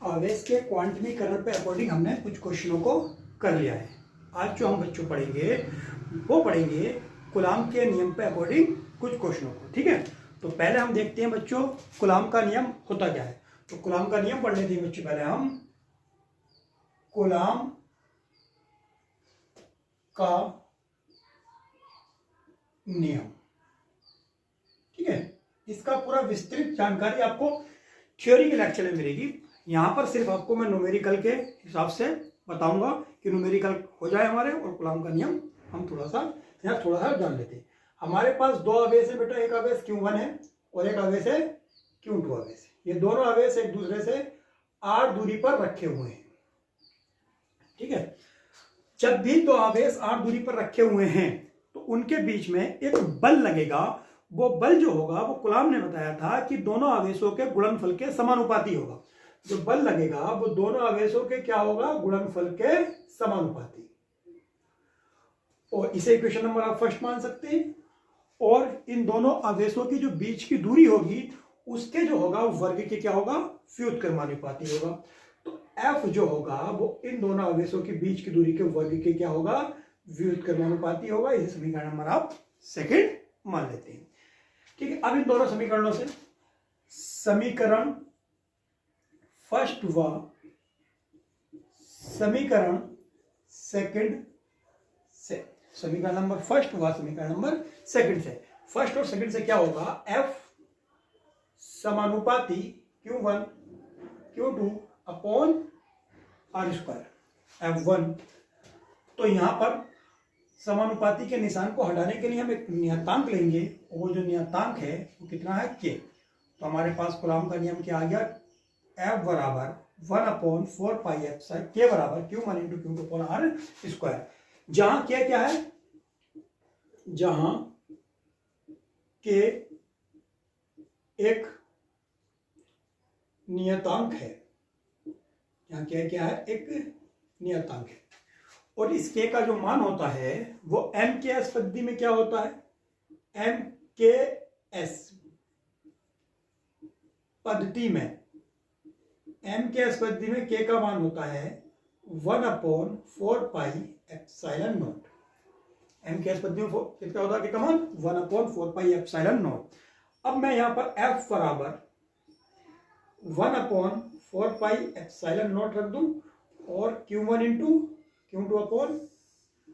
आवेश के क्वांटमीकरण पे अकॉर्डिंग हमने कुछ क्वेश्चनों को कर लिया है। आज जो हम बच्चों पढ़ेंगे वो पढ़ेंगे कूलाम के नियम पे अकॉर्डिंग कुछ क्वेश्चनों को। ठीक है, तो पहले हम देखते हैं बच्चों कूलाम का नियम होता क्या है। तो कूलाम का नियम पढ़ लेते हैं बच्चों। पहले हम कूलाम का नियम, ठीक है, इसका पूरा विस्तृत जानकारी आपको थ्योरी के लेक्चर में मिलेगी। यहां पर सिर्फ आपको मैं न्यूमेरिकल के हिसाब से बताऊंगा कि न्यूमेरिकल हो जाए हमारे, और कूलाम का नियम हम थोड़ा सा जान लेते हैं। हमारे पास दो आवेश है बेटा, एक आवेश Q1 है और एक आवेश है Q2 आवेश। ये दोनों आवेश एक दूसरे से r दूरी पर रखे हुए हैं। ठीक है, जब भी दो आवेश r दूरी पर रखे हुए हैं तो उनके बीच में एक बल लगेगा। वो बल जो होगा वो कूलाम ने बताया था कि दोनों आवेशों के गुणनफल के समानुपाती होगा। जो बल लगेगा वो दोनों आवेशों के क्या होगा, गुणनफल के समानुपाती। और इसे इक्वेशन नंबर आप फर्स्ट मान सकते हैं। और इन दोनों आवेशों की जो बीच की दूरी होगी उसके जो होगा वर्ग के क्या होगा, व्युत्क्रमानुपाती होगा। तो F जो होगा वो इन दोनों आवेशों के बीच की दूरी के वर्ग के क्या होगा, व्युत्क्रमानुपाती होगा। इसे समीकरण नंबर आप सेकंड मान लेते हैं। ठीक है, अब इन दोनों समीकरणों से समीकरण फर्स्ट व समीकरण सेकंड से, समीकरण नंबर फर्स्ट व समीकरण नंबर सेकंड से, फर्स्ट और सेकंड से क्या होगा, F समानुपाती Q1 Q2 upon R square F1। तो यहां पर समानुपाती के निशान को हटाने के लिए हम एक नियतांक लेंगे, और वो जो नियतांक है वो कितना है, K। तो हमारे पास कूलाम का नियम क्या आ गया, F बराबर 1/4 पाई एप्सिलॉन K बराबर Q1 × Q2 upon R square. जहां K क्या है, जहां K एक नियतांक है, यहाँ क्या है, एक नियतांक है। और इस K का जो मान होता है वो M के S पद्धति में क्या होता है, M के S पद्धति में, M के S पद्धति में K का मान होता है 1/4 पाई एप्सिलॉन नॉट। M के S पद्धति में कितना होता है K का मान, 1/4 पाई एप्सिलॉन नॉट। अब मैं यहां पर F बराबर 1/4 पाई एप्सिलॉन नॉट रख दूं और Q1 × Q2 upon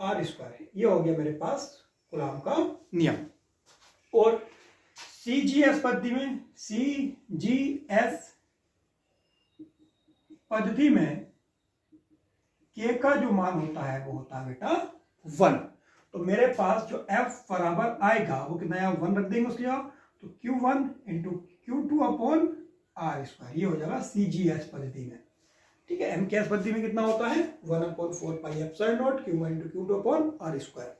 R square. ये हो गया मेरे पास कूलाम का नियम। और CGS पद्धति में, CGS पद्धति में K का जो मान होता है वो होता है बेटा 1। तो मेरे पास जो F बराबर आएगा वो कितना है, 1 रख देंगे उसके यहाँ, तो Q1 × Q2 upon R square. ये हो जाएगा CGS पद्धति में। ठीक है, M के S पद्धति में कितना होता है, 1/4 pi epsilon not Q1 × Q2 upon R square.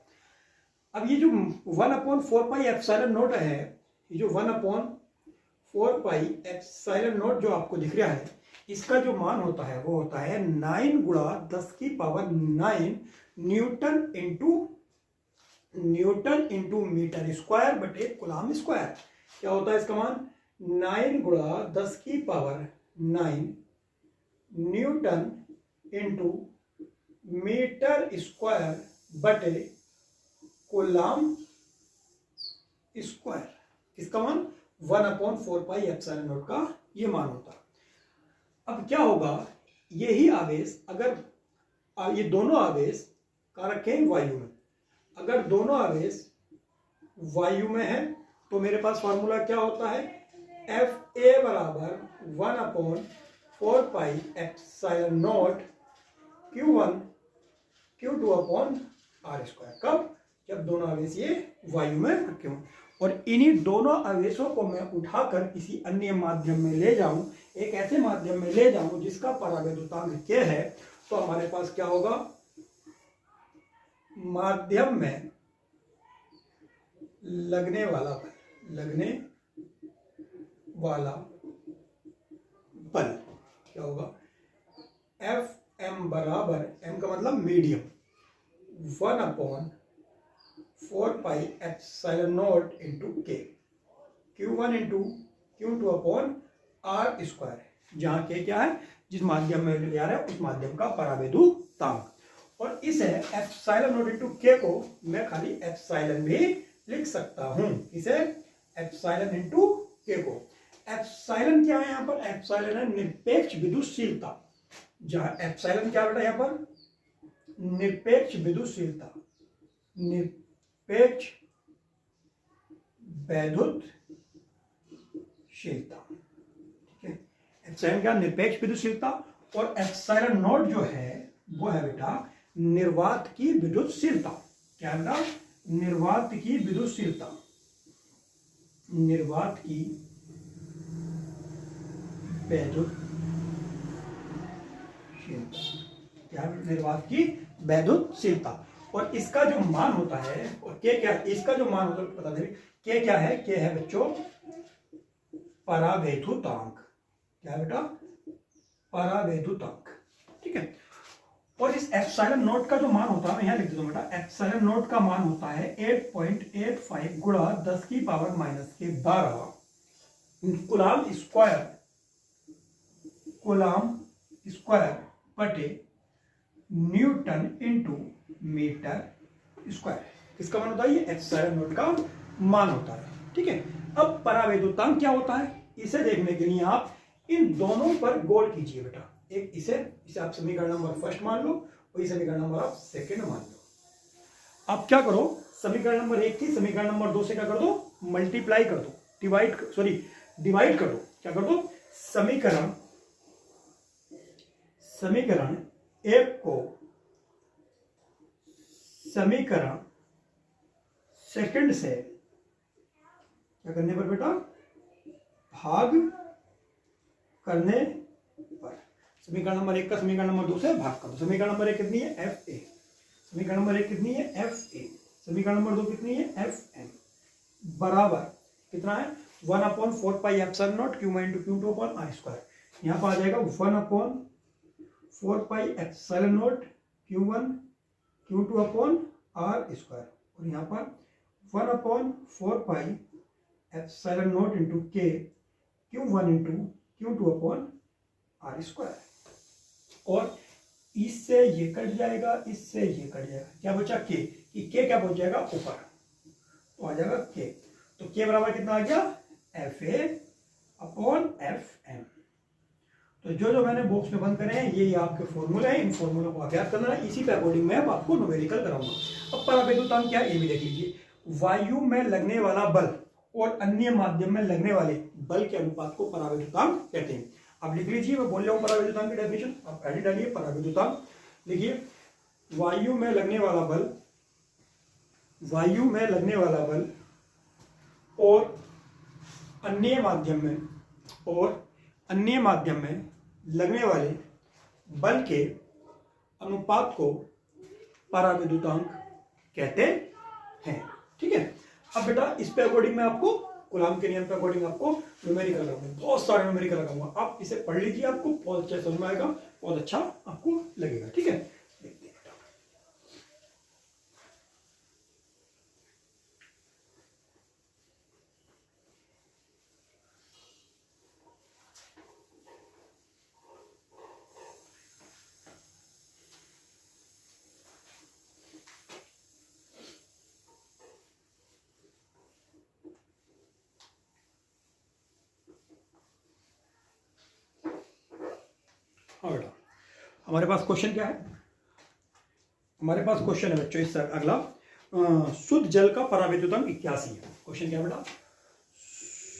अब ये जो 1/4 पाई एप्सिलॉन नॉट है, ये जो 1/4 पाई एप्सिलॉन नॉट जो आपको दिख रहा है, इसका जो मान होता है वो होता है 9 × 10⁹ न्यूटन इंटू मीटर स्क्वायर बटे कूलाम स्क्वायर। क्या होता है इसका मान, 9 × 10⁹ न्यूटन इंटू मीटर स्क्वायर बटे कूलाम स्क्वायर। किसका मान, 1/4 पाई एप्सिलॉन नॉट का ये मान होता है। अब क्या होगा, यही आवेश अगर ये दोनों आवेश का रखें वायु में, अगर दोनों आवेश वायु में है तो मेरे पास फार्मूला क्या होता है, FA बराबर 1/4 pi epsilon not Q1 Q2 upon R square. कब, जब दोनों आवेश ये वायु में रखे हों। और इन्हीं दोनों आवेशों को मैं उठाकर किसी अन्य माध्यम में ले जाऊं, एक ऐसे माध्यम में ले जाऊं जिसका परावैद्युतांक K है, तो हमारे पास क्या होगा, माध्यम में लगने वाला बल क्या होगा, FM बराबर, M का मतलब medium, 1/4 pi epsilon not into K, Q1 × Q2 upon R square. जहां के क्या है, जिस माध्यम में ले जा रहा है उस माध्यम का परावैद्युतांक। और इसे एप्सिलॉन नॉट इनटू के को मैं खाली एप्सिलॉन भी लिख सकता हूं। इसे एप्सिलॉन इनटू के को, एप्सिलॉन क्या है यहाँ पर, एप्सिलॉन है निरपेक्ष विद्युतशीलता। जहां एप्सिलॉन क्या बेटा यहाँ पर, निरपेक्ष विद्युतशीलता, निरपेक्ष वैद्युतशीलता, ठीक है। एप्सिलॉन क्या, निरपेक्ष विद्युतशीलता, और एप्सिलॉन नॉट जो है वो है बेटा निर्वात की विद्युतशीलता। क्या बेटा, निर्वात की विद्युतशीलता, निर्वात की वैद्युतशीलता, क्या, निर्वात की वैद्युतशीलता। और इसका जो मान होता है, और के क्या, इसका जो मान होता है बता दें, के क्या है, के है बच्चों परावैद्युतांक। क्या बेटा, परावैद्युतांक, ठीक है। और इस एप्सिलॉन नॉट का जो मान होता है, यहां लिख देता हूं बेटा, एप्सिलॉन नॉट का मान होता है 8.85 गुणा 10 की पावर माइनस के 12 कूलाम स्क्वायर, कूलाम स्क्वायर बटे न्यूटन इंटू मीटर स्क्वायर। किसका मान होता है, ये एप्सिलॉन नॉट का मान होता है, ठीक है। अब परावैद्युतांक क्या होता है, इसे देखने के लिए आप इन दोनों पर गौर कीजिए बेटा। एक इसे आप समीकरण नंबर फर्स्ट मान लो, और ये समीकरण नंबर आप सेकंड मान लो। आप क्या करो, समीकरण नंबर 1 की समीकरण नंबर 2 से क्या कर दो, मल्टीप्लाई कर दो, डिवाइड कर दो। क्या कर दो, समीकरण 1 को समीकरण सेकंड से क्या करने पर बेटा, भाग करने पर। समीकरण नंबर 1 का समीकरण नंबर 2 से भाग कर दो। समीकरण नंबर 1 कितनी है, एफ ए, समीकरण नंबर 1 कितनी है, एफ ए, समीकरण नंबर 2 कितनी है, एफ एम, बराबर कितना है, 1/4 pi epsilon not Q1 into Q2 upon R square. यहाँ पर आ जाएगा 1/4 pi epsilon not Q1 Q2 upon R square, और यहाँ पर 1/4 पाई एप्सिलॉन नॉट इंटू के Q1 into Q2 upon R square. और इससे ये कट जाएगा, इससे ये कट जाएगा, क्या बचा, के, कि के क्या पहुंच जाएगा ऊपर, तो आ जाएगा के। तो के बराबर कितना आ गया, F A upon F M. तो जो मैंने बॉक्स में बंद करे हैं ये आपके फॉर्मूले हैं, इन फॉर्मूलों को अभ्यास करना है, इसी के अकॉर्डिंग मैं अब आपको न्यूमेरिकल कराऊंगा। अब परावैद्युतांक क्या है ये भी देख लीजिए। वायु में लगने वाला बल और अन्य माध्यम में लगने वाले बल के अनुपात को परावैद्युतांक कहते हैं। अब लिख लीजिए, मैं बोल रहा हूं परावैद्युतांक की डेफिनेशन, आप एडिट डालिए परावैद्युतांक, लिखिए वायु में लगने वाला बल, वायु में लगने वाला बल और अन्य माध्यम में लगने वाले बल के अनुपात को परावैद्युतांक कहते हैं, ठीक है। अब बेटा इस पे अकॉर्डिंग मैं आपको कूलाम के नियम के अकॉर्डिंग आपको न्यूमेरिकल लगाऊंगा, बहुत सारे न्यूमेरिकल लगाऊंगा। आप इसे पढ़ लीजिए, आपको बहुत अच्छा समझ में आएगा, बहुत अच्छा आपको लगेगा, ठीक है। देखते हैं बेटा, हाँ बेटा, हमारे पास क्वेश्चन क्या है, हमारे पास क्वेश्चन है बच्चों इस अगला, शुद्ध जल का परावैद्युतांक 81 है। क्वेश्चन क्या है बेटा,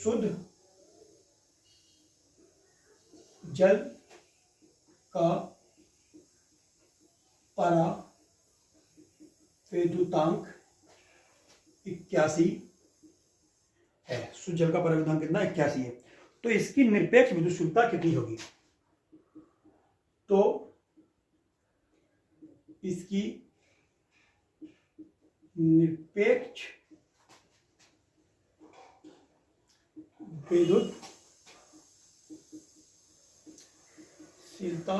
शुद्ध जल का परावैद्युतांक 81 है। शुद्ध जल का परावैद्युतांक कितना, 81 है। तो इसकी निरपेक्ष विद्युतशीलता कितनी होगी, तो इसकी निरपेक्ष विद्युतशीलता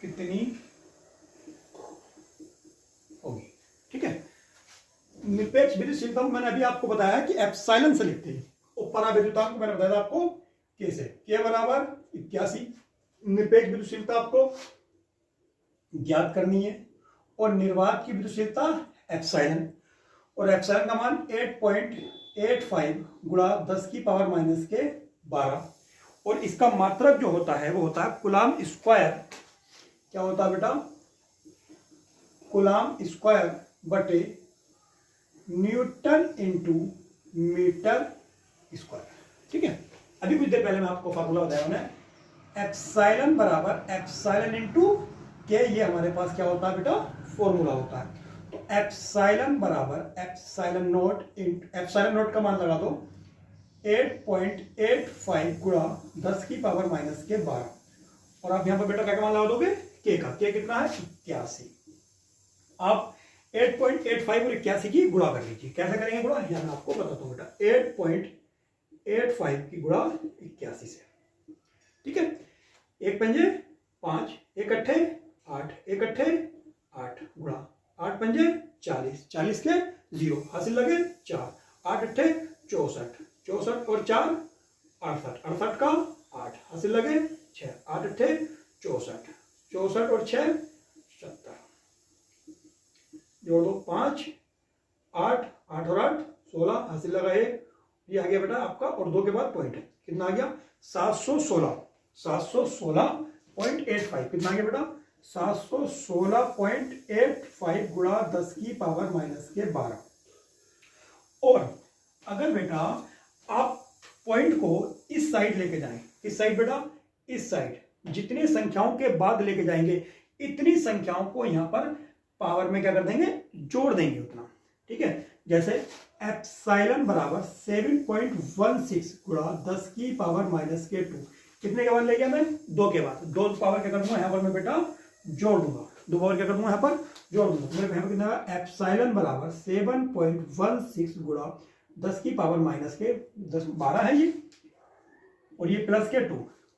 कितनी होगी, ठीक है। निरपेक्ष विद्युतशीलता मैंने अभी आपको बताया कि एप्सिलॉन से लिखते हैं, और परावैद्युतांक मैंने बताया था आपको के से। के बराबर 81, निरपेक्ष विद्युतशीलता आपको ज्ञात करनी है और निर्वात की विद्युतशीलता एप्सिलॉन, और एप्सिलॉन का मान 8.85 गुणा 10 की पावर माइनस के 12, और इसका मात्रक जो होता है वो होता है कूलाम स्क्वायर। क्या होता है बेटा? कूलाम स्क्वायर बटे न्यूटन इंटू मीटर स्क्वायर। ठीक है, अभी कुछ देर पहले मैं आपको फार्मूला बताया मैंने, एप्सिलॉन बराबर एप्सिलॉन इंटू के, ये हमारे पास क्या होता है बेटा? फॉर्मूला होता है। तो एप्सिलॉन बराबर एप्सिलॉन नोट एप्सिलॉन नोट का मान लगा दो 8.85 गुणा 10 की पावर माइनस के 12, और आप यहां पर बेटा क्या मान लगा दोगे? के का। के कितना है? 81। आप 8.85 और 81 की गुणा कर लीजिए। कैसे करेंगे गुणा? यहां मैं आपको बताता हूं बेटा। 8.85 की गुणा 81 से। ठीक है, एक पंजे 5, एक अट्ठे 8, एक अट्ठे 8 गुणा 8 पंजे 40, 40 के 0 हासिल लगे 4, 8 अट्ठे 64, 64 और 4 68, 68 का 8 हासिल लगे 6, 8 अट्ठे 64, 64 और 6 70, जोड़ दो 5, 8, 8 और 8 16 हासिल लगा 1, ये आ गया बेटा आपका, और 2 के बाद पॉइंट है, कितना आ गया? 716, 716.85, कितना आ गया बेटा? 716.85 गुणा 10 की पावर माइनस के 12। और अगर बेटा आप पॉइंट को इस साइड लेके जाएं, इस साइड बेटा, इस साइड जितनी संख्याओं के बाद लेके जाएंगे इतनी संख्याओं को यहां पर पावर में क्या कर देंगे? जोड़ देंगे उतना। ठीक है, जैसे एप्सिलॉन बराबर 7.16 गुणा 10 की पावर माइनस के 2, कितने के बाद ले गया मैं? 2 के बाद। 2 पावर क्या कर दूंगा यहां पर मैं बेटा? जोड़ दूंगा। 2 पावर क्या कर दूंगा यहां पर? जोड़ दूंगा। मेरे यहां पर कितना? एप्सिलॉन बराबर 7.16 गुणा 10 की पावर माइनस के 12 है ये, और ये प्लस के 2,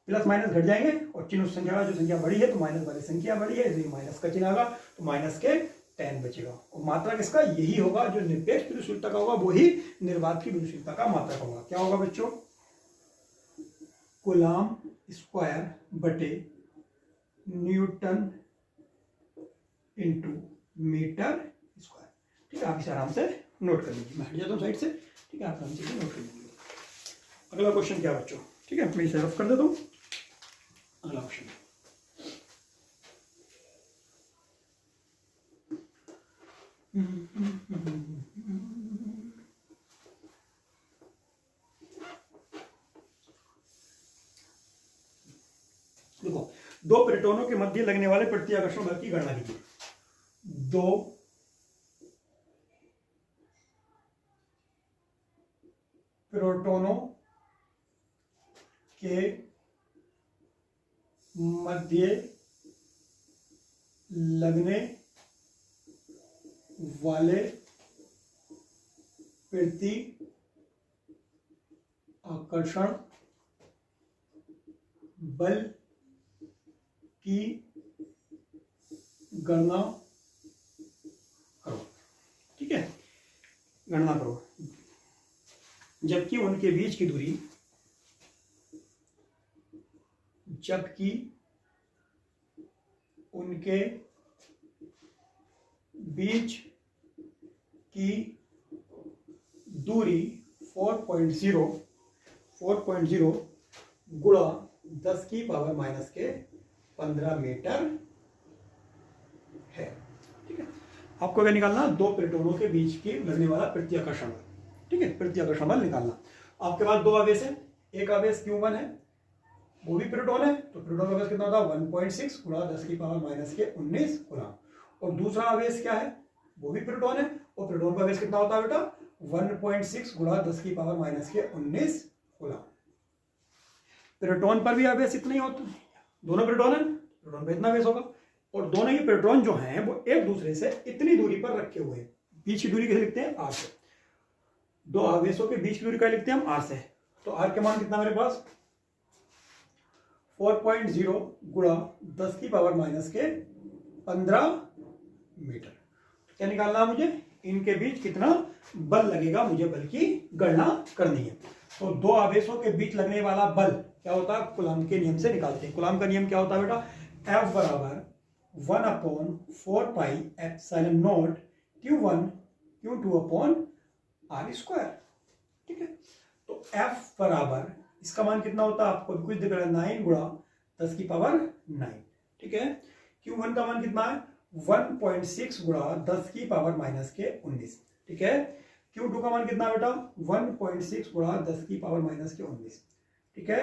प्लस माइनस घट जाएंगे और चिन्ह उस संख्या जो संख्या बड़ी है तो माइनस वाली संख्या बड़ी है, इसलिए माइनस का चिन्ह आगा तो माइनस के 10 बचेगा, और मात्रक इसका यही होगा। जो निरपेक्ष विद्युतशीलता का होगा वही निर्वात की विद्युतशीलता का मात्रक होगा। क्या होगा बच्चों? कूलाम स्क्वायर बटे न्यूटन इंटू मीटर स्क्वायर। ठीक है, आप इसे आराम से नोट कर लीजिए। मैं हट जाता हूँ साइड से। ठीक है, आप आराम से नोट कर लीजिए। अगला क्वेश्चन क्या बच्चों? ठीक है, मैं इसे रफ कर देता हूँ। अगला क्वेश्चन, देखो, 2 प्रोटॉनों के मध्य लगने वाले प्रत्याकर्षण बल की गणना कीजिए। 2 प्रोटॉनों के मध्य लगने वाले प्रति आकर्षण बल की गणना करो। ठीक है, गणना करो जबकि उनके बीच की दूरी, जबकि उनके बीच की दूरी 4.0 गुणा 10 की पावर माइनस के 15 मीटर है। ठीक है, आपको क्या निकालना? 2 प्रोटॉनों के बीच की लगने वाला प्रत्याकर्षण बल। ठीक है, प्रत्याकर्षण बल निकालना। आपके पास 2 आवेश है, एक आवेश Q1 है, वो भी प्रोटॉन है, तो प्रोटॉन का आवेश कितना होता है? 1.6 गुणा 10 की पावर माइनस के 19 गुणा, और दूसरा आवेश क्या है? वो भी प्रोटॉन है, और प्रोटॉन का आवेश कितना होता है बेटा? 1.6 गुणा 10 की पावर माइनस के 19 गुणा। प्रोटॉन पर भी आवेश इतना ही होता है, दोनों प्रोटॉन है, प्रोटॉन पर इतना आवेश होगा, और दोनों ही प्रोटॉन जो हैं वो एक दूसरे से इतनी दूरी पर रखे हुए हैं। बीच की दूरी कैसे लिखते हैं? r से। 2 आवेशों के बीच की दूरी क्या लिखते हैं हम? r से। तो r के मान कितना मेरे पास? 4.0 गुणा 10 की पावर माइनस के 15 मीटर। क्या निकालना है मुझे? इनके बीच कितना बल लगेगा, मुझे बल की गणना करनी है। तो दो आवेशों के बीच लगने वाला बल क्या होता है, कूलम्ब के नियम से निकालते हैं। कूलम्ब का नियम क्या होता है बेटा, F बराबर 1/4πε0 Q1 Q2 upon R square. ठीक है, तो F बराबर इसका मान कितना होता है, आपको कुछ दिख रहा है 9 गुणा 10 की पावर 9। ठीक है, Q1 का मान कितना है 1.6 गुणा 10 की पावर माइनस के 19। ठीक है, Q2 का मान कितना बेटा 1.6 गुणा 10 की पावर माइनस के 19। ठीक है,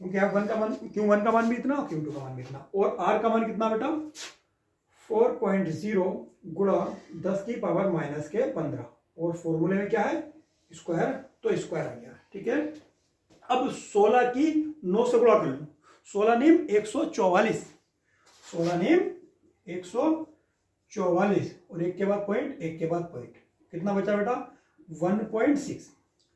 क्योंकि F1 का मान Q1 का मान भी इतना, Q2 का मान भी इतना, और R का मान कितना बेटा 4.0 गुणा 10 की पावर माइनस के 15, और फॉर्मूले में क्या है स्क्वायर, तो स्क्वायर आ गया। ठीक है, अब 16 की 9 से गुणा कर लो, 16 नीम 144, 16 नीम 144, और एक के बाद पॉइंट, एक के बाद पॉइंट, कितना बचा बेटा 1.6।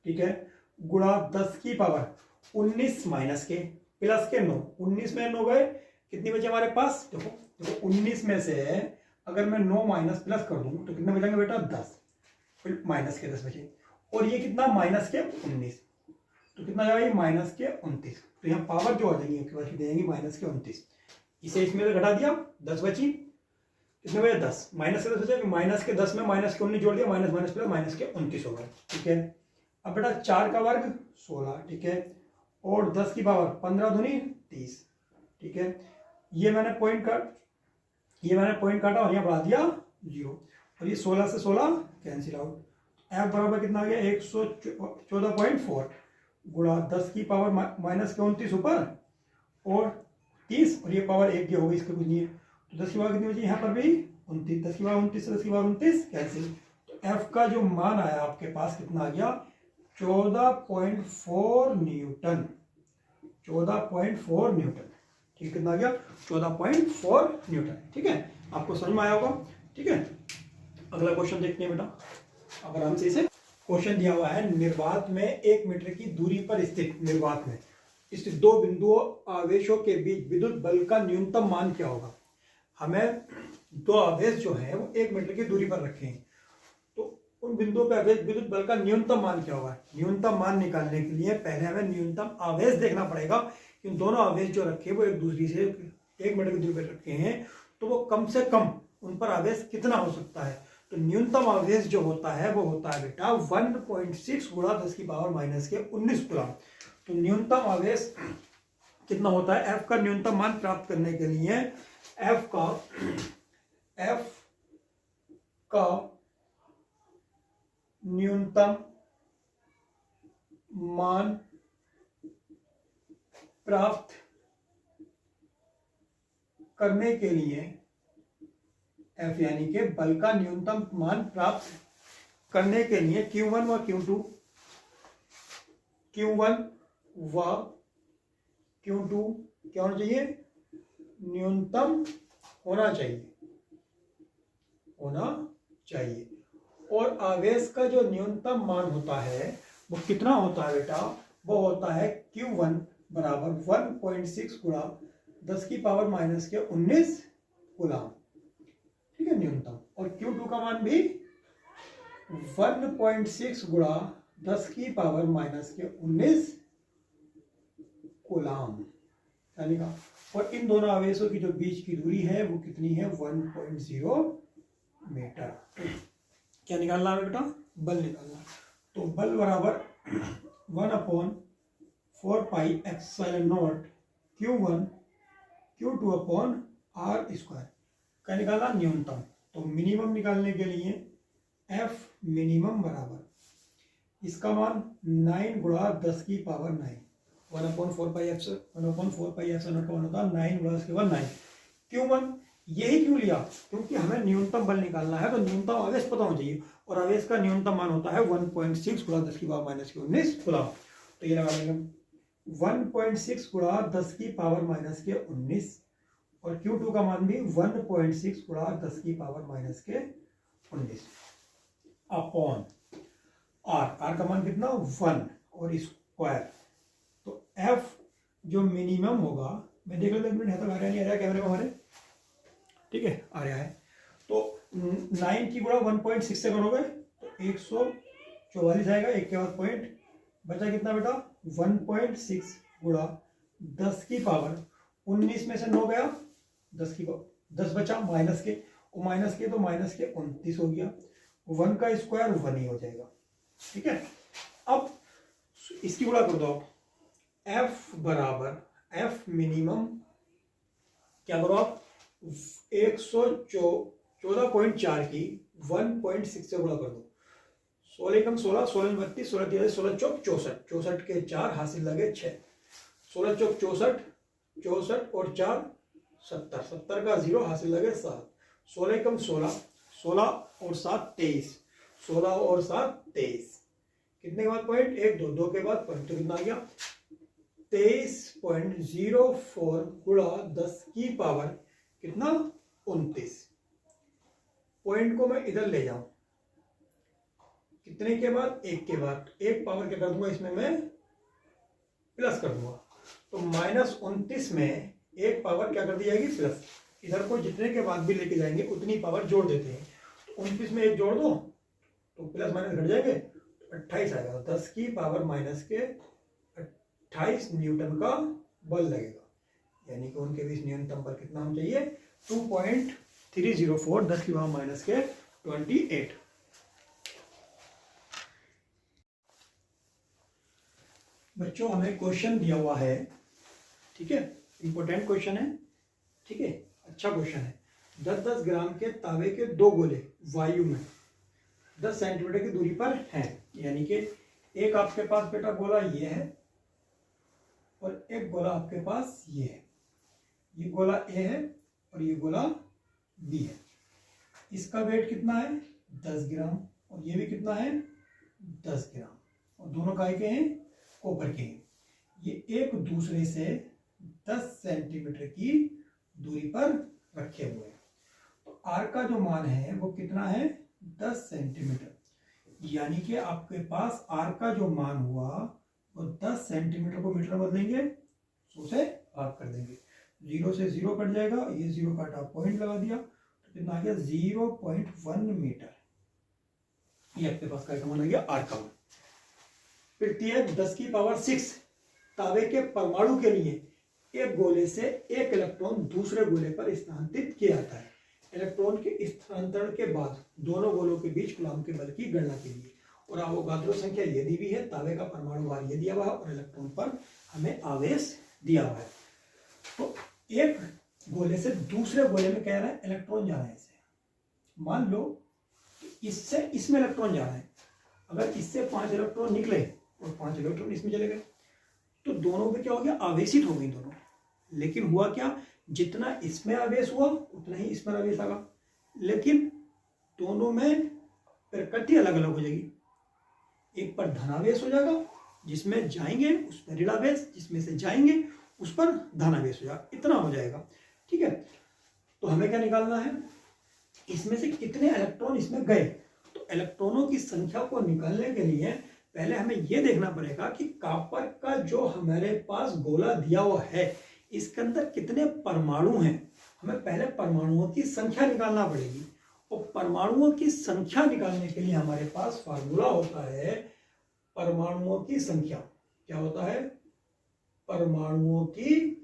ठीक है, गुणा 10 की पावर 19 माइनस के प्लस के 9, 19 में 9 गए, कितनी बचे हमारे पास, देखो 19 में से अगर मैं 9 माइनस प्लस कर दूं तो कितने बचेंगे बेटा 10, फिर माइनस के 10 बचे, और ये कितना माइनस के 19, तो कितना जाएगा माइनस के 29। तो यहाँ पावर जो आ जाएगी आपके पास देंगे माइनस के 29, इसे इसमें से घटा दिया 10 बची, कितने बचे 10, माइनस के 10 बचे, माइनस के 10 में माइनस के 19 जोड़ दिया, माइनस माइनस प्लस माइनस के 29 हो गए। ठीक है, अब बेटा 4 का वर्ग 16, ठीक है, और 10 की पावर 15 दूनी 30। ठीक है, ये मैंने पॉइंट काटा और यहाँ बढ़ा दिया 0, और ये 16 से 16 कैंसिल आउट। F बराबर कितना आ गया 114.4 गुणा 10 की पावर माइनस के 29 ऊपर और 30, और ये पावर 1 हो गई, इसका कुछ नहीं है, तो 10 की पावर कितनी बची यहाँ पर भी 29, 10 की पावर 29 से 10 की पावर 29 कैंसिल। तो F का जो मान आया आपके पास कितना आ गया 14.4 न्यूटन, 14.4 न्यूटन। ठीक, कितना आ गया 14.4 न्यूटन। ठीक है, आपको समझ में आया होगा। ठीक है, अगला क्वेश्चन देखते हैं बेटा, अब आराम से इसे क्वेश्चन दिया हुआ है, निर्वात में 1 मीटर की दूरी पर स्थित निर्वात में स्थित दो बिंदुओं आवेशों के बीच विद्युत बल का न्यूनतम मान क्या होगा। हमें दो आवेश जो है वो 1 मीटर की दूरी पर रखे हैं, तो उन बिंदुओं पर आवेश विद्युत बल का न्यूनतम मान क्या होगा। न्यूनतम मान निकालने के लिए पहले हमें न्यूनतम आवेश देखना पड़ेगा कि दोनों आवेश जो रखे वो एक दूसरे से 1 मीटर की दूरी पर रखे हैं, तो वो कम से कम उन पर आवेश कितना हो सकता है। तो न्यूनतम आवेश जो होता है वो होता है बेटा 1.6 गुणा 10 की पावर माइनस के 19 कूलम। तो न्यूनतम आवेश कितना होता है, F का न्यूनतम मान प्राप्त करने के लिए F का न्यूनतम मान प्राप्त करने के लिए F यानी कि बल का न्यूनतम मान प्राप्त करने के लिए Q1 व Q2 क्या होना चाहिए, न्यूनतम होना चाहिए। और आवेश का जो न्यूनतम मान होता है वो कितना होता है बेटा, वो होता है Q1 बराबर 1.6 गुणा 10 की पावर माइनस के 19 कूलम। ठीक है, न्यूनतम। और Q2 का मान भी 1.6 गुणा 10 की पावर माइनस के 19 कूलम यानी का। और इन दोनों आवेशों की जो बीच की दूरी है वो कितनी है 1.0 मीटर। क्या निकालना है बेटा, बल निकालना। तो बल बराबर 1/4πε0 Q1 Q2 upon R square. क्या निकालना, न्यूनतम। तो मिनिमम निकालने के लिए F मिनिमम बराबर इसका मान 9 गुणा 10 की पावर 9, 1/4πε0 का वन होता है 9 गुणा 10 की पावर 9। Q1 यही क्यों लिया, क्योंकि हमें न्यूनतम बल निकालना है, तो न्यूनतम आवेश पता होना चाहिए, और आवेश का न्यूनतम मान होता है 1.6 गुणा 10 की पावर माइनस के 19 कूलम। तो ये लगा लेंगे 1.6 गुणा 10 की पावर माइनस के 19, और Q2 का मान भी 1.6 गुणा 10 की पावर माइनस के 19 अपॉन R का मान कितना 1 और स्क्वायर। तो F जो मिनिमम होगा, मैं देख लेता हूं एक मिनट, आ रहा नहीं आ रहा कैमरे में हमारे, ठीक है आ रहा है। तो 9 की गुणा 1.6 से करोगे तो 144 आएगा, एक के बाद पॉइंट बचा कितना बेटा 1.6 गुणा 10 की पावर 19 में से 9 गया 10 बचा माइनस के, और माइनस के तो माइनस के 29 हो गया, 1 का स्क्वायर 1 ही हो जाएगा। ठीक है, अब इसकी गुणा कर दो आप, एफ बराबर एफ मिनिमम क्या करो आप 114.4 की 1.6 से गुणा कर दो, 16 कम 16, 16 32, 16 33, 16 चौक 64, 64 के 4 हासिल लगे 6, 16 चौक 64, 64 और 4 70, 70 का 0 हासिल लगे 7, 16 कम 16, 16 और 7 23, 16 और 7 23, कितने के बाद पॉइंट 1 2, 2 के बाद पॉइंट, तो कितना आ गया 23.04 गुणा 10 की पावर कितना 29। पॉइंट को मैं इधर ले जाऊं, कितने के बाद 1 के बाद, एक पावर क्या कर दूंगा इसमें मैं प्लस कर दूंगा, तो -29 में एक पावर क्या कर दी जाएगी प्लस, इधर को जितने के बाद भी लेके जाएंगे उतनी पावर जोड़ देते हैं, तो 29 में एक जोड़ दो तो प्लस माइनस घट जाएंगे, 28 आएगा, 10 की पावर माइनस के 28 न्यूटन का बल लगेगा, यानी कि उनके बीच न्यूनतम बल कितना होना चाहिए 2.304, 10 की पावर माइनस के 28। बच्चों हमें क्वेश्चन दिया हुआ है, ठीक है, इंपॉर्टेंट क्वेश्चन है, ठीक है, अच्छा क्वेश्चन है। 10-10 ग्राम के तांबे के 2 गोले वायु में 10 सेंटीमीटर की दूरी पर हैं, यानी कि एक आपके पास बेटा गोला ये है और एक गोला आपके पास ये है, ये गोला ए है और ये गोला बी है। इसका वेट कितना है 10 ग्राम और ये भी कितना है 10 ग्राम, और दोनों काय के हैं कॉपर के हैं। ये एक दूसरे से 10 सेंटीमीटर की दूरी पर रखे हुए हैं, तो आर का जो मान है वो कितना है 10 सेंटीमीटर, यानी कि आपके पास आर का जो मान हुआ वो 10 सेंटीमीटर को मीटर में बदलेंगे, 100 से भाग कर देंगे, 0 से 0 कट जाएगा, ये 0 काटा पॉइंट लगा दिया, तो कितना आ गया 0.1 मीटर, ये आपके पास का मान आ गया आर का मान। फिर 10 की पावर 6 तांबे के परमाणु के लिए एक गोले से एक इलेक्ट्रॉन दूसरे गोले पर स्थानांतरित किया जाता है। इलेक्ट्रॉन के स्थानांतरण के बाद दोनों गोलों के बीच कूलॉम के बल की गणना के लिए, और अवोगाद्रो संख्या ये दी हुई है, तांबे का परमाणु भार ये दिया हुआ है और इलेक्ट्रॉन पर हमें आवेश दिया हुआ है। तो एक गोले से दूसरे गोले में कह रहा है इलेक्ट्रॉन जा रहे हैं, मान लो इससे इसमें इलेक्ट्रॉन जा रहा है, अगर इससे 5 इलेक्ट्रॉन निकले और 5 इलेक्ट्रॉन इसमें चले गए तो दोनों पे क्या हो गया आवेशित हो गई दोनों, लेकिन हुआ क्या जितना इसमें आवेश हुआ उतना ही इसमें आवेश आगा, लेकिन दोनों में प्रकृति अलग अलग हो जाएगी, एक पर धनावेश हो जाएगा जिसमें जाएंगे उस पर ऋणावेश, जिसमें से जाएंगे उस पर धनावेश हो जाएगा, इतना हो जाएगा। ठीक है, तो हमें क्या निकालना है इसमें से कितने इलेक्ट्रॉन इसमें गए, तो इलेक्ट्रॉनों की संख्या को निकालने के लिए पहले हमें यह देखना पड़ेगा कि कॉपर का जो हमारे पास गोला दिया हुआ है इसके अंदर कितने परमाणु हैं, हमें पहले परमाणुओं की संख्या निकालना पड़ेगी, और परमाणुओं की संख्या निकालने के लिए हमारे पास फार्मूला होता है परमाणुओं की संख्या, क्या होता है परमाणुओं की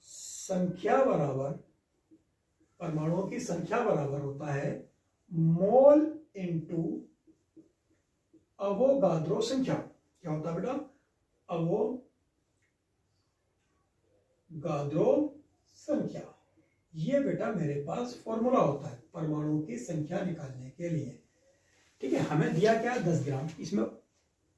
संख्या बराबर, परमाणुओं की संख्या बराबर होता है मोल इनटू अवोगाद्रो संख्या, क्या होता है बेटा अवोगाद्रो संख्या, ये बेटा मेरे पास फॉर्मूला होता है परमाणुओं की संख्या निकालने के लिए। ठीक है, हमें दिया क्या 10 ग्राम, इसमें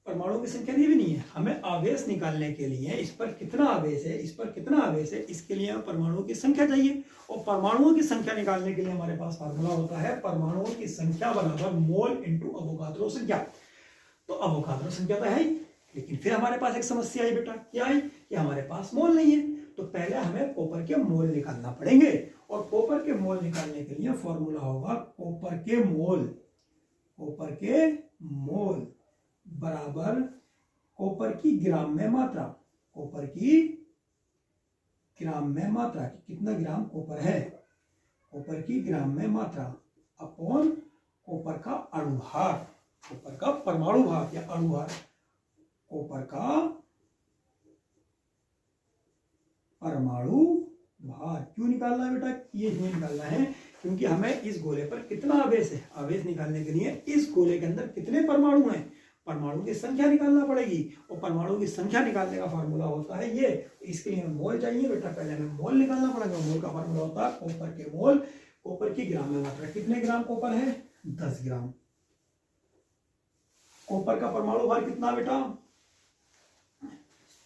परमाणुओं की संख्या दी भी नहीं है, हमें आवेश निकालने के लिए इस पर कितना आवेश है, इस पर कितना आवेश है, इसके लिए हमें परमाणुओं की संख्या चाहिए, और परमाणुओं की संख्या निकालने के लिए हमारे पास फार्मूला होता है परमाणुओं की संख्या बराबर मोल इनटू अवोगाद्रो संख्या। तो अवोगाद्रो संख्या तो है ही, लेकिन फिर हमारे पास एक समस्या आई बेटा, क्या आई कि हमारे पास मोल नहीं है, तो पहले हमें कॉपर के मोल निकालना पड़ेंगे, और कॉपर के मोल निकालने के लिए फॉर्मूला होगा कॉपर के मोल, कॉपर के मोल बराबर कॉपर की ग्राम में मात्रा, कॉपर की ग्राम में मात्रा, कितना ग्राम कॉपर है, कॉपर की ग्राम में मात्रा अपॉन कॉपर का अणुभार, कॉपर का परमाणु भार या अणुभार, कॉपर का परमाणु भार। क्यों निकालना है बेटा? ये क्यों निकालना है? क्योंकि हमें इस गोले पर कितना आवेश है, आवेश निकालने के लिए इस गोले के अंदर कितने परमाणु हैं, परमाणु की संख्या निकालना पड़ेगी। और परमाणु की संख्या निकालने का फार्मूला होता है ये। इसके लिए हमें मोल चाहिए बेटा, पहले हमें मोल निकालना पड़ेगा। मोल का फार्मूला होता है कॉपर के मोल, कॉपर की ग्राम में मात्रा। कितने ग्राम कॉपर है? 10 ग्राम। कॉपर का परमाणु भार कितना बेटा?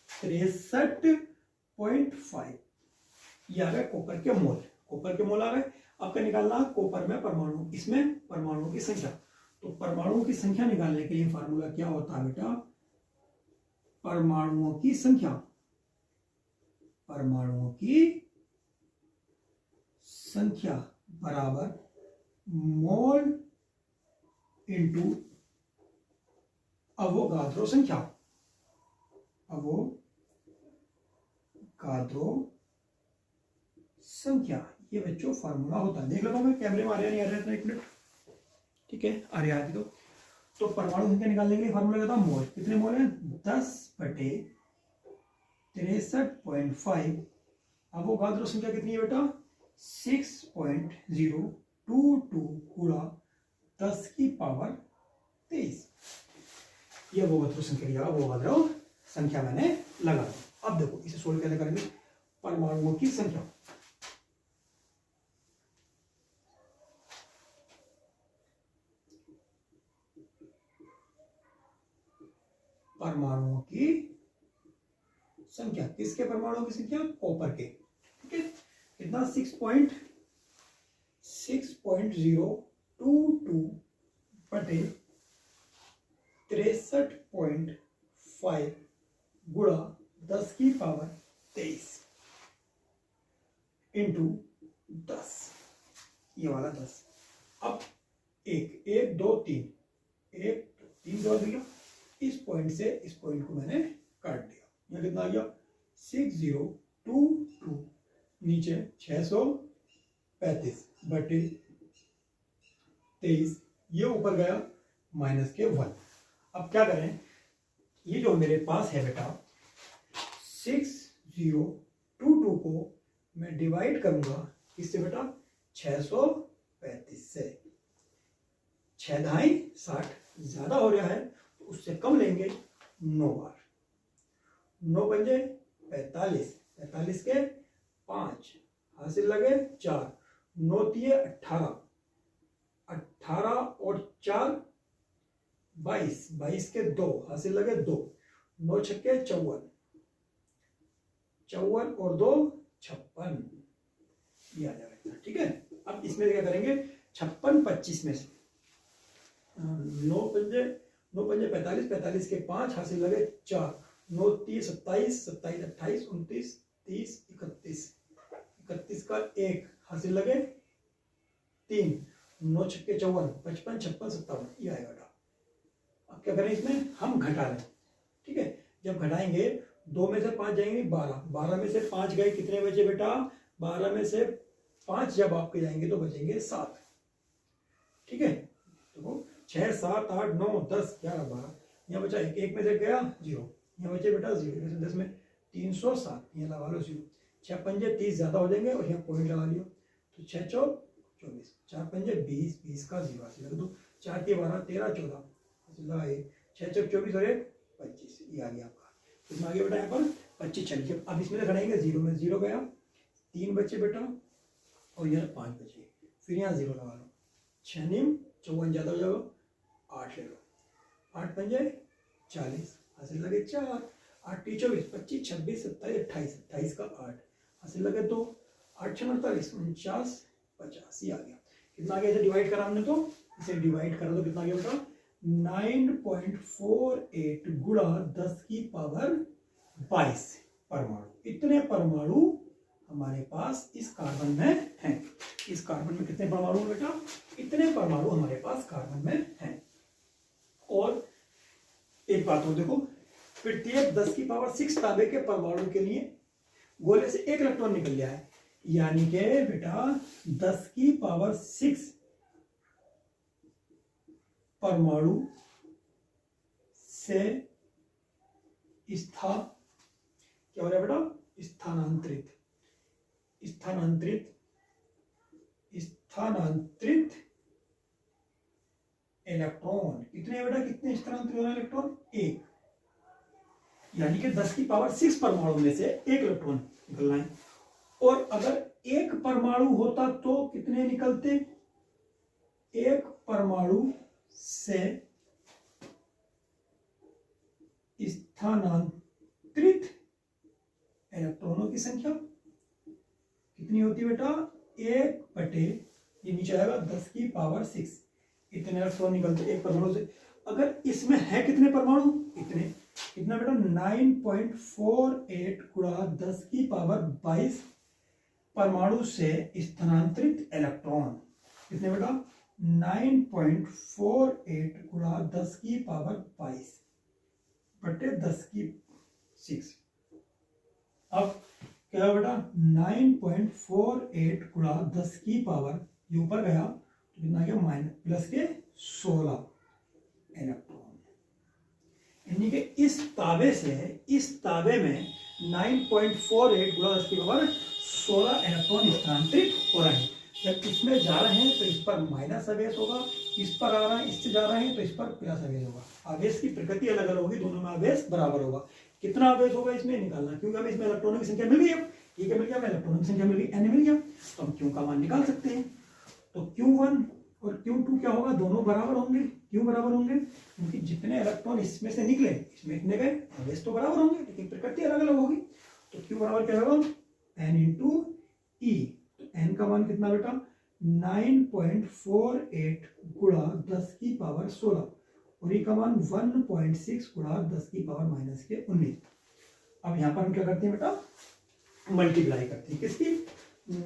63.5। ये आ गए कॉपर के मोल। कॉपर के मोल आ गए। अब क्या निकालना? कॉपर में परमाणु, इसमें परमाणुओं की संख्या। तो परमाणुओं की संख्या निकालने के लिए फार्मूला क्या होता है बेटा? परमाणुओं की संख्या, परमाणुओं की संख्या बराबर मोल इंटू अवोगाद्रो संख्या। अवोगाद्रो संख्या, ये बच्चों फार्मूला होता है। देख लो मैं कैमरे में आ रहा नहीं आ रहा, एक मिनट। ठीक है, आ रहा है। तो परमाणु संख्या निकालने के लिए फार्मूला क्या था? मोल। कितने मोल है? 10/63.5। अवोगाद्रो संख्या कितनी है बेटा? 6.022 गुणा 10 की पावर 23। ये अवोगाद्रो संख्या लिया, अवोगाद्रो संख्या मैंने लगा दी। अब देखो इसे सोल्व कैसे करेंगे? परमाणुओं की संख्या, परमाणुओं की संख्या, किसके परमाणुओं की संख्या? कॉपर के। ठीक है, कितना? 6.022 बटे 63.5 गुणा 10 की पावर 23 इंटू 10, ये वाला 10। अब 1 2 3 जोड़ दिया। इस पॉइंट से इस पॉइंट को मैंने काट दिया। यह कितना आ गया? 6022, नीचे 635 बटे 23, ये ऊपर गया माइनस के 1। अब क्या करें? ये जो मेरे पास है बेटा 6022 को मैं डिवाइड करूंगा किससे बेटा? 635 से। 6 ढाई 60 ज्यादा हो रहा है तो उससे कम लेंगे 9 बार। 9 पंजे 45, 45 के 5 हासिल लगे 4, 9 तिये 18, 18 और 4 22, 22 के 2 हासिल लगे 2, 9 छक्के 54, 54 और 2 56, ये आ जाएगा। ठीक है, अब इसमें क्या करेंगे? 56 25 में से 9 पंजे 45, 45 के 5 हासिल लगे 4, 9 30 27, 27 28 29 30 31, 31 का 1 हासिल लगे 3, 9 छक्के 54, 55 56 57, ये आएगा बेटा। अब क्या करें? इसमें हम घटा लें। ठीक है, जब घटाएंगे 2 में से 5 जाएंगे 12, 12 में से 5 गए, कितने बचे बेटा? 12 में से 5 जब आपके जाएंगे तो बचेंगे 7। ठीक है, देखो 6 7 8 9 10 11 12, यहाँ बचा 1 में से गया 0, यहाँ बचे बेटा 0 10 में 307, यहाँ लगा लो 0, 6 पंजे 30 ज्यादा हो जाएंगे और यहाँ पॉइंट लगा लियो तो 6 चौक 24, 4 पंजे 20, 20 का 0 हासिल लगा दो, 4 के 12 13 14 लगा 6 चौक 24 और 1 25, ये आ गया आपका। कितना आ गया बेटा? यहाँ पर 25 चलिए। अब इसमें घटाएंगे 0 में 0 गया, 3 बचे बेटा और यहाँ 5 बचे, फिर यहाँ 0 लगा लो, 6 निम 54 ज्यादा हो जाएगा, 8 ले लो, 8 पंजे 40 हासिल लगे 4, 8 टी 24 25 26 27 28, 28 का 8 हासिल लगे 2, 8 6 48 49 50, ये आ गया। कितना आ गया? इसे डिवाइड करा हमने, तो इसे डिवाइड करा तो कितना आ गया बेटा? 9.48 गुणा 10 की पावर 22 परमाणु। इतने परमाणु हमारे पास इस कार्बन में हैं। इस कार्बन में कितने परमाणु हैं बेटा? इतने परमाणु हमारे पास कार्बन में हैं। और एक बात और देखो, प्रत्येक 10 की पावर 6 तांबे के परमाणु के लिए गोले से 1 इलेक्ट्रॉन निकल गया है, यानी कि बेटा 10 की पावर 6 परमाणु से क्या हो रहा है बेटा, स्थानांतरित स्थानांतरित स्थानांतरित इलेक्ट्रॉन। कितने बेटा, कितने स्थानांतरित हो रहे हैं इलेक्ट्रॉन, एक, यानी कि 10 की पावर 6 परमाणु में से एक इलेक्ट्रॉन निकलना है। और अगर एक परमाणु होता तो कितने निकलते, एक परमाणु से स्थानांतरित इलेक्ट्रॉनों की संख्या कितनी होती है बेटा, 1/, ये नीचे आएगा 10 की पावर 6, इतने इलेक्ट्रॉन निकलते एक परमाणु से। अगर इसमें है कितने परमाणु, इतने, कितना बेटा 9.48 गुणा 10 की पावर 22 परमाणु से स्थानांतरित इलेक्ट्रॉन, कितने बेटा 9.48 गुणा 10 की पावर 22 बटे 10 की 6। अब क्या बेटा 9.48 गुणा 10 की पावर, ये ऊपर गया तो कितना गया माइनस प्लस के 16 इलेक्ट्रॉन, यानी कि इस ताबे में 9.48 गुणा 10 की पावर 16 इलेक्ट्रॉन स्थानांतरित हो रहे हैं। जब इसमें जा रहे हैं तो इस पर माइनस आवेश होगा, इस पर आ रहा है, इससे जा रहे हैं तो इस पर प्लस आवेश होगा। आवेश की प्रकृति अलग अलग होगी, दोनों में आवेश बराबर होगा। कितना आवेश होगा इसमें निकालना, क्योंकि हमें इसमें इलेक्ट्रॉनों की संख्या मिल गई। अब ये क्या मिल गया, इलेक्ट्रॉनों की संख्या मिल गई, n मिल गया, तो हम Q का मान निकाल सकते हैं। तो Q1 और Q2 क्या होगा, दोनों बराबर होंगे। क्यों बराबर होंगे, क्योंकि जितने इलेक्ट्रॉन इसमें से निकले इसमें इतने गए, आवेश तो बराबर होंगे लेकिन प्रकृति अलग अलग होगी। तो Q बराबर क्या होगा, n इंटू ई। तो n का मान कितना बेटा 9.48 गुणा 10 की पावर 16 और ई का मान 1.6 गुणा 10 की पावर माइनस के 19। अब यहाँ पर हम क्या करते हैं बेटा, मल्टीप्लाई करते हैं, किसकी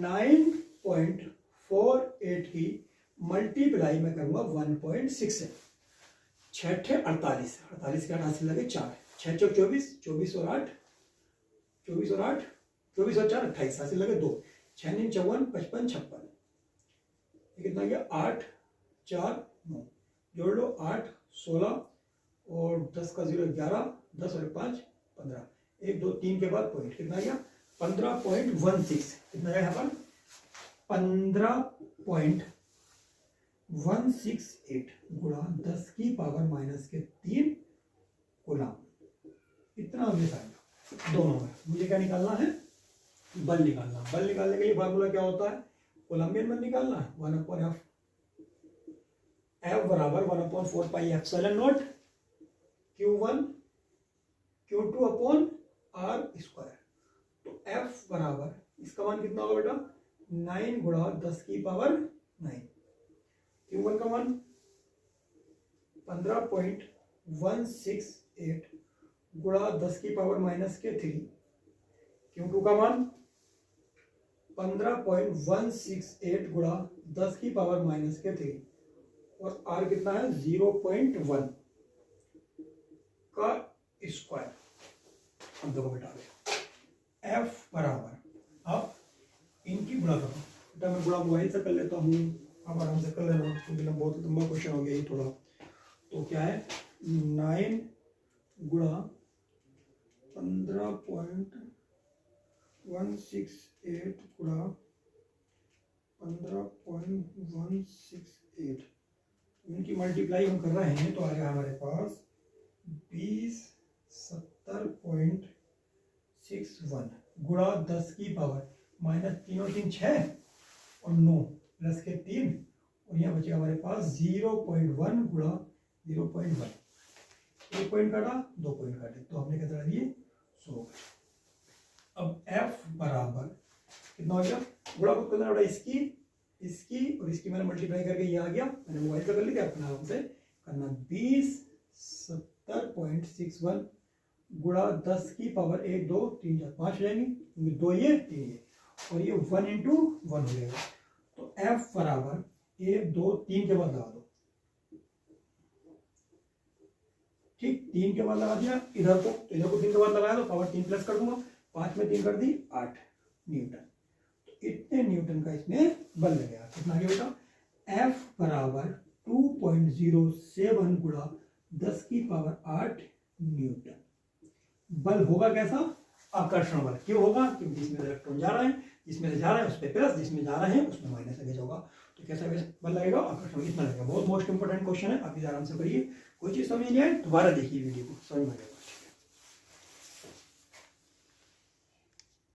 9.48 की मल्टीप्लाई में करूंगा 1.6 से, 6 48, 48 के 8 हासिल लगे 4, 6 चौक 24, 24 और 8 24 और 8 24 और 4 28 हासिल लगे 2, 6 9 54 55 56, कितना गया 8 4 9, जोड़ लो 8 16 और 10 का 0 11, 10 और 5 15, 1 2 3 के बाद पॉइंट, कितना गया 15.16, कितना गया यहाँ पर 15.168 गुणा 10 की पावर माइनस के 3 गुना, इतना आवेश आएगा दोनों में। मुझे क्या निकालना है, बल निकालना। बल निकालने के लिए फार्मूला क्या होता है, कोलम्बियन बल निकालना है, 1/f, F बराबर 1/4 pi epsilon not Q1 Q2 upon R square. तो F बराबर, इसका मान कितना होगा बेटा 9 गुणा 10 की पावर 9, Q1 का मान 15.168 गुणा 10 की पावर माइनस के 3, Q2 का मान 15.168 गुणा 10 की पावर माइनस के 3 और R कितना है 0.1 का स्क्वायर। अब देखो बेटा F बराबर, अब इनकी गुणा करो बेटा, मैं गुणा मोबाइल से कर लेता हूँ, आप आराम से कर लेना क्योंकि बहुत लंबा क्वेश्चन हो गया ये थोड़ा। तो क्या है 9 गुणा 15.168 गुणा 15.168, इनकी मल्टीप्लाई हम कर रहे हैं तो आ गया हमारे पास 2070.61 गुणा 10 की पावर माइनस 3 और 3 6 और 9 प्लस के 3 और यहाँ बचेगा हमारे पास 0.1 गुणा 0.1, 1 पॉइंट काटा 2 पॉइंट काटे तो हमने कितना दिए 100। अब F बराबर कितना हो गया, गुणा को करना बेटा इसकी और इसकी मैंने मल्टीप्लाई करके ये आ गया, मैंने मोबाइल से कर ली थी, अपना आराम से करना 2070.61 गुणा 10 की पावर 1 2 3 4 5 हो जाएंगी, 2 ये 3 ये और ये 1 इंटू 1 हो जाएगा। तो F बराबर 1 2 3 के बाद लगा दो, ठीक 3 के बाद लगा दिया इधर को, तो इधर को 3 के बाद लगाया तो पावर 3 प्लस कर दूंगा, 5 में 3 कर दी 8 न्यूटन। इतने न्यूटन का इसमें बल लगेगा। कितना गया बेटा F बराबर 2.07 गुणा 10 की पावर 8 न्यूटन। बल होगा कैसा, आकर्षण बल। क्यों होगा, क्योंकि जिसमें इलेक्ट्रॉन जा रहा है, जिसमें से जा रहा है उस पर प्लस, जिसमें जा रहे हैं उसमें माइनस लगेगा होगा। तो कैसा बल लगेगा, आकर्षण कितना लगेगा। बहुत मोस्ट इंपोर्टेंट क्वेश्चन है, आप इसे आराम से करिए। कोई चीज समझ नहीं आए दोबारा देखिए वीडियो को, समझ में आएगा।